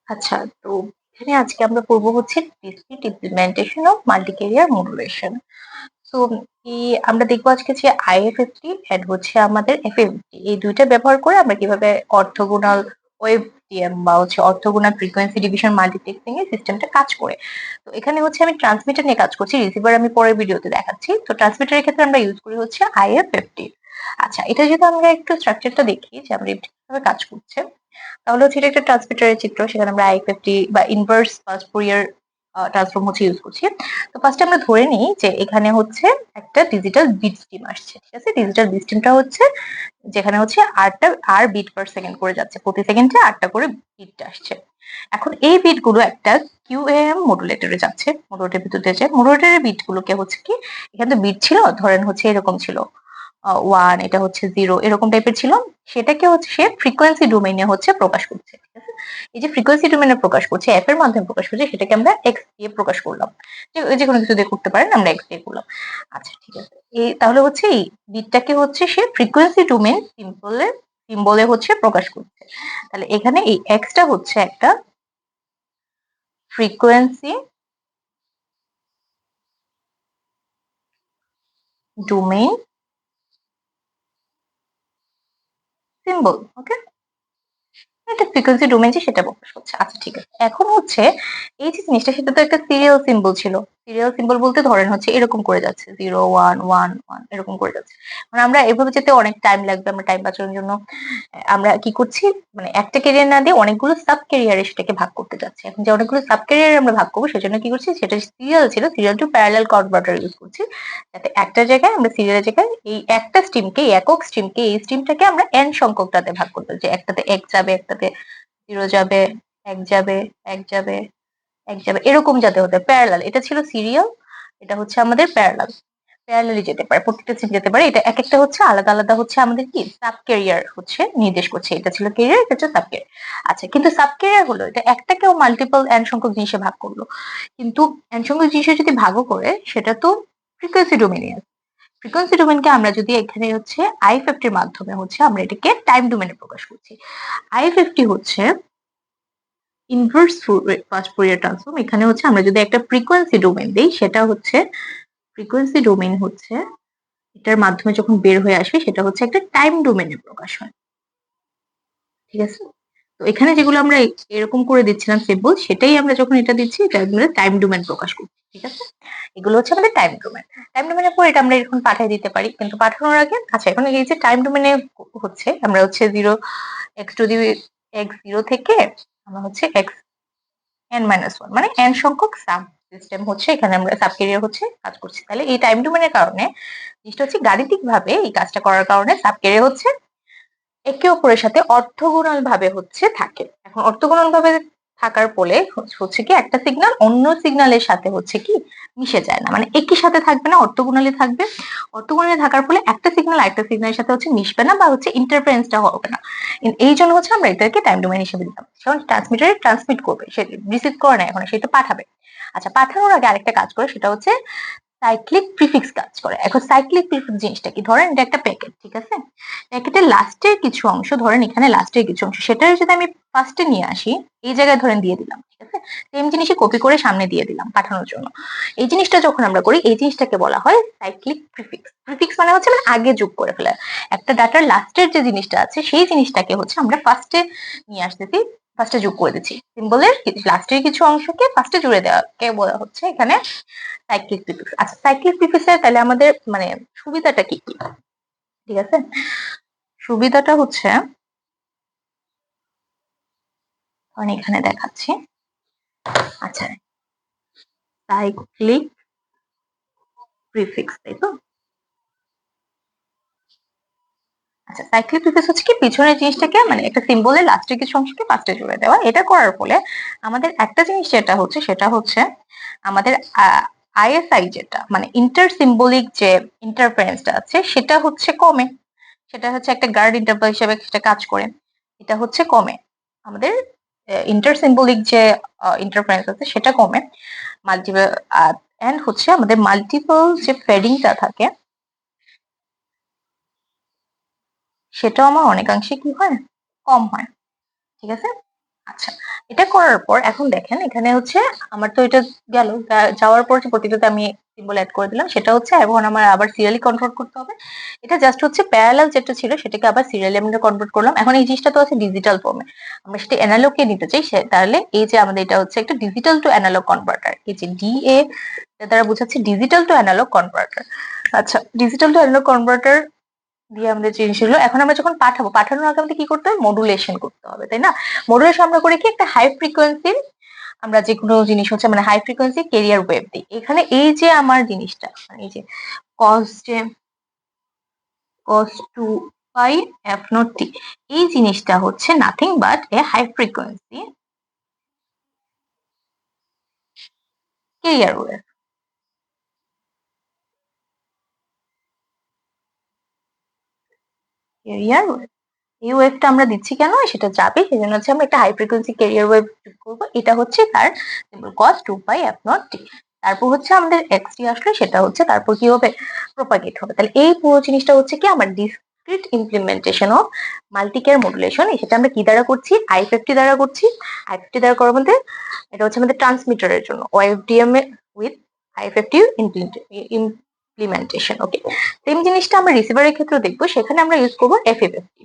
আচ্ছা, তো এখানে আজকে আমরা পড়বো হচ্ছে discrete implementation of multi career modulation. তো আমরা দেখবো আজকে যে আইএফএফটি এন্ড হচ্ছে আমাদের এফএফটি, এই দুইটা ব্যবহার করে আমরা কিভাবে অর্থোগোনাল ওয়েবডিএম বা হচ্ছে অর্থোগোনাল ফ্রিকোয়েন্সি ডিভিশন মাল্টিপ্লেক্সিং এর সিস্টেমটা কাজ করে। তো এখানে হচ্ছে আমি ট্রান্সমিটার নিয়ে কাজ করছি, রিসিভার আমি পরের ভিডিওতে দেখাচ্ছি। তো ট্রান্সমিটারের ক্ষেত্রে আমরা ইউজ করি হচ্ছে আইএফএফটি। আচ্ছা, এটা যদি আমরা একটু স্ট্রাকচারটা দেখি যে আমরা এটা কিভাবে কাজ করছে, তাহলে হচ্ছে এটা একটা ট্রান্সমিটারের চিত্র। সেখানে আমরা আইএফএফটি বা ইনভার্স ফার্স্ট ফুরিয়ার ট্রান্সফর্ম হচ্ছে ইউজ করছি। তো ফার্স্টে আমরা ধরে নিই যে এখানে হচ্ছে একটা ডিজিটাল বিট স্ট্রিম আসছে। ঠিক আছে, ডিজিটাল বিট স্ট্রিমটা হচ্ছে যেখানে হচ্ছে আর বিট পার সেকেন্ড করে যাচ্ছে, প্রতি সেকেন্ডে 8টা করে বিট আসছে। এখন এই বিট গুলো একটা কিউএএম মডুলেটরে যাচ্ছে, মডুলেটরের ভিতর দিয়ে যায়। মডুলেটরের বিট গুলোকে হচ্ছে কি, এখানে তো বিট ছিল, ধরেন হচ্ছে এরকম ছিল 1, এটা হচ্ছে 0, এরকম টাইপের ছিল। সেটাকে হচ্ছে সে ফ্রিকোয়েন্সি ডোমেইনে হচ্ছে প্রকাশ করছে। ঠিক আছে, এই যে ফ্রিকোয়েন্সি ডোমেইনে প্রকাশ করছে, এফ এর মাধ্যমে প্রকাশ করছে, সেটাকে আমরা এক্স দিয়ে প্রকাশ করলাম। যে কোনো কিছু দিয়ে করতে পারেন, আমরা এক্স দিয়ে করলাম। আচ্ছা, ঠিক আছে। এই তাহলে হচ্ছে এই বিটটাকে হচ্ছে সে ফ্রিকোয়েন্সি ডোমেইন সিম্বলে হচ্ছে প্রকাশ করছে। তাহলে এখানে এই এক্সটা হচ্ছে একটা ফ্রিকোয়েন্সি ডোমেইন সিম্বল। ওকে, একটা ফ্রিকোয়েন্সি ডোমেইন সেটা প্রকাশ করছে। আচ্ছা, ঠিক আছে। এখন হচ্ছে এই যে জিনিসটা, সেটা তো একটা সিরিয়াল সিম্বল ছিল। সিরিয়াল সিম্বল বলতে ধরেন হচ্ছে এরকম করে যাচ্ছে, 0 1 1 1 এরকম করে যাচ্ছে। মানে আমরা এভাবে যেতে অনেক টাইম লাগবে, আমরা টাইম বাঁচানোর জন্য আমরা কি করছি, মানে একটা ক্যারিয়ার না দিয়ে অনেকগুলো সাব ক্যারিয়ারে সেটাকে ভাগ করতে যাচ্ছি। এখন যে অনেকগুলো সাব ক্যারিয়ারে আমরা ভাগ করবো, সেজন্য কি করছি, সেটা সিরিয়াল ছিল, serial to parallel converter use করছি, যাতে একটা জায়গায় আমরা সিরিয়ালের জায়গায় এই একটা স্ট্রিমকে, একক স্ট্রিমকে, এই স্ট্রিমটাকে আমরা এন সংখ্যকটাতে ভাগ করতে, যে একটাতে এক যাবে, একটাতে 0 যাবে, এক যাবে, এক যাবে, এক যাবে, এরকম যাতে হতে প্যারালাল। এটা ছিল সিরিয়াল, এটা হচ্ছে আমাদের প্যারালাল। প্যারালালি যেতে পারে, প্রত্যেকটা সিম যেতে পারে। এটা এক একটা হচ্ছে আলাদা আলাদা হচ্ছে আমাদের কি সাব ক্যারিয়ার হচ্ছে নির্দেশ করছে। এটা ছিল ক্যারিয়ার, এটা হচ্ছে সাব ক্যারিয়ার। আচ্ছা, কিন্তু সাব ক্যারিয়ার হলো এটা একটাকেও মাল্টিপল এন সংখ্যক জিনিসে ভাগ করলো। কিন্তু এন সংখ্যক জিনিসে যদি ভাগও করে, সেটা তো ফ্রিকোয়েন্সি ডোমেইনে আছে। ফ্রিকোয়েন্সি ডোমেইনকে আমরা যদি এখানে হচ্ছে আইএফএফটির মাধ্যমে হচ্ছে আমরা এটাকে টাইম ডোমেইনে প্রকাশ করছি। আইএফএফটি হচ্ছে ইনভার্স ফার্স্ট ফুরিয়ার ট্রান্সফর্ম। এখানে হচ্ছে আমরা যদি একটা ফ্রিকোয়েন্সি ডোমেইন দেই, সেটা হচ্ছে ফ্রিকোয়েন্সি ডোমেইন হচ্ছে এটার মাধ্যমে যখন বের হয়ে আসবে, সেটা হচ্ছে একটা টাইম ডোমেইনে প্রকাশ হয়। ঠিক আছে, তো এখানে যেগুলো আমরা এরকম করে দিচ্ছিলাম সিম্বল, সেটাই আমরা যখন এটা দিচ্ছি, এটা আমরা টাইম ডোমেইন প্রকাশ করছি। ঠিক আছে, এগুলো হচ্ছে আমাদের টাইম ডোমেইন। টাইম ডোমেইনের পর এটা আমরা এখন পাঠিয়ে দিতে পারি, কিন্তু পাঠানোর আগে আচ্ছা, এখন এই যে টাইম ডোমেইনে হচ্ছে আমরা হচ্ছে 0 x টু দি x 0 থেকে আমরা হচ্ছে x n-1 মানে n সংখ্যক সাব সিস্টেম হচ্ছে এখানে আমরা সাব ক্যারিয়ার হচ্ছে কাজ করছি। তাহলে এই টাইম ডোমেনের কারণে জিনিসটা হচ্ছে গাণিতিক ভাবে এই কাজটা করার কারণে সাব ক্যারিয়ার হচ্ছে একে অপরের সাথে অর্থগোনাল ভাবে হচ্ছে থাকে। এখন অর্থগোনাল ভাবে থাকার ফলে হচ্ছে কি একটা সিগন্যাল অন্য সিগন্যালের সাথে হচ্ছে কি মিশে যায় না, মানে একই সাথে থাকবে না, অর্থগোনালি থাকবে। অর্থগোনালি থাকার ফলে একটা সিগন্যাল আরেকটা সিগন্যালের সাথে হচ্ছে মিশবে না বা হচ্ছে ইন্টারফারেন্সটা হবে না। এই জন্য হচ্ছে আমরা এটাকে টাইম ডোমেন হিসেবে দিলাম। যখন ট্রান্সমিটারে ট্রান্সমিট করবে, সে রিসিভ করে না, এখন সেটা পাঠাবে। আচ্ছা, পাঠানোর আগে আরেকটা কাজ করে, সেটা হচ্ছে সাইক্লিক প্রিফিক্স কাজ করে। এখন সাইক্লিক প্রিফিক্স জিনিসটা কি, ধরেন এটা একটা প্যাকেট। ঠিক আছে, প্যাকেটের লাস্টের কিছু অংশ, ধরেন এখানে লাস্টের কিছু অংশ, সেটা যদি আমি ফার্স্টে নিয়ে আসি, এই জায়গায় ধরেন দিয়ে দিলাম। ঠিক আছে, সেম জিনিসই কপি করে সামনে দিয়ে দিলাম পাঠানোর জন্য। এই জিনিসটা যখন আমরা করি, এই জিনিসটাকে বলা হয় সাইক্লিক প্রিফিক্স। প্রিফিক্স মানে হচ্ছে মানে আগে যোগ করে ফেলা। একটা ডাটার লাস্টের যে জিনিসটা আছে, সেই জিনিসটাকে হচ্ছে আমরা ফার্স্টে নিয়ে আসতেছি, ফার্স্টে যোগ করে দিচ্ছি। সিম্বলের লাস্টের কিছু অংশকে ফার্স্টে জুড়ে দেওয়াকে বলা হচ্ছে এখানে সাইক্লিক প্রিফিক্স। আচ্ছা, সাইক্লিক প্রিফিক্সের তাহলে আমাদের মানে সুবিধাটা কি কি? ঠিক আছে, সুবিধাটা হচ্ছে আমি এখানে দেখাচ্ছি। আচ্ছা, সাইক্লিক প্রিফিক্স, তাই তো? আচ্ছা, সাইক্লিক প্রিফিক্স হচ্ছে কি পিছনের জিনিসটাকে মানে একটা সিম্বলের লাস্টের কিছু অংশকে ফার্স্টে জুড়ে দেওয়া। এটা করার ফলে আমাদের একটা জিনিস যেটা হচ্ছে, সেটা হচ্ছে আমাদের আইএসআই যেটা মানে ইন্টার সিম্বলিক যে ইন্টারফারেন্সটা আছে, সেটা হচ্ছে কমে। সেটা হচ্ছে একটা গার্ড ইন্টারভাল হিসেবে সেটা কাজ করে, এটা হচ্ছে কমে। আমাদের ইন্টার সিম্বলিক যে ইন্টারফারেন্স আছে, সেটা কমে। মাল্টিপল এন্ড হচ্ছে আমাদের মাল্টিপল যে ফেডিংটা থাকে, সেটাও আমার অনেকাংশে কি হয়, কম হয়। ঠিক আছে, আচ্ছা। এটা করার পর এখন দেখেন এখানে হচ্ছে আমার তো এটা গেল, যাওয়ার পর যে প্রতিটাতে আমি সিম্বল অ্যাড করে দিলাম, সেটা হচ্ছে এখন আমার আবার সিরিয়ালি কনভার্ট করতে হবে। এটা জাস্ট হচ্ছে প্যারালাল যেটা ছিল সেটাকে আবার সিরিয়ালি আমরা কনভার্ট করলাম। এখন এই জিনিসটা তো আছে ডিজিটাল ফর্মে, আমরা সেটা অ্যানালগে নিতে চাই, তাহলে এই যে আমাদের এটা হচ্ছে একটা ডিজিটাল টু অ্যানালগ কনভার্টার, এই যে ডিএ দ্বারা বোঝাচ্ছে ডিজিটাল টু অ্যানালগ কনভার্টার। আচ্ছা, ডিজিটাল টু অ্যানালগ কনভার্টার দিয়ে আমাদের জিনিসগুলো এখন আমরা যখন পাঠাবো, পাঠানোর আগে আমাদের কি করতে হবে, মডুলেশন করতে হবে, তাই না? মডুলেশন আমরা করি কি, একটা হাই ফ্রিকোয়েন্সি আমরা যে কোনো জিনিস হচ্ছে মানে হাই ফ্রিকোয়েন্সি ক্যারিয়ার ওয়েভ দিই। এখানে এই যে আমার জিনিসটা মানে এই যে কস যে cos two pi f naught t, এই জিনিসটা হচ্ছে nothing but a high frequency carrier wave. Carrier wave, এই ওয়েভটা আমরা দিচ্ছি কেন, সেটা যাবে সেজন্য হচ্ছে আমরা একটা হাই ফ্রিকোয়েন্সি ক্যারিয়ার ওয়েভ যোগ করবো। এটা হচ্ছে তার symbol cos two pi f naught t. তারপর হচ্ছে আমাদের এক্স টি আসলে সেটা হচ্ছে তারপর কি হবে, প্রপাগেট হবে। তাহলে এই পুরো জিনিসটা হচ্ছে কি আমার discrete implementation of Multicare modulation. সেটা আমরা কি দ্বারা করছি, আইএফএফটি দ্বারা করছি। আইএফএফটি দ্বারা করার মধ্যে এটা হচ্ছে আমাদের ট্রান্সমিটারের জন্য, ওএফডিএম উইথ আইএফএফটি ইমপ্লিমেন্টেশন। ওকে, সেম জিনিসটা আমরা রিসিভারের ক্ষেত্রে দেখবো, সেখানে আমরা ইউজ করবো এফএফএফটি।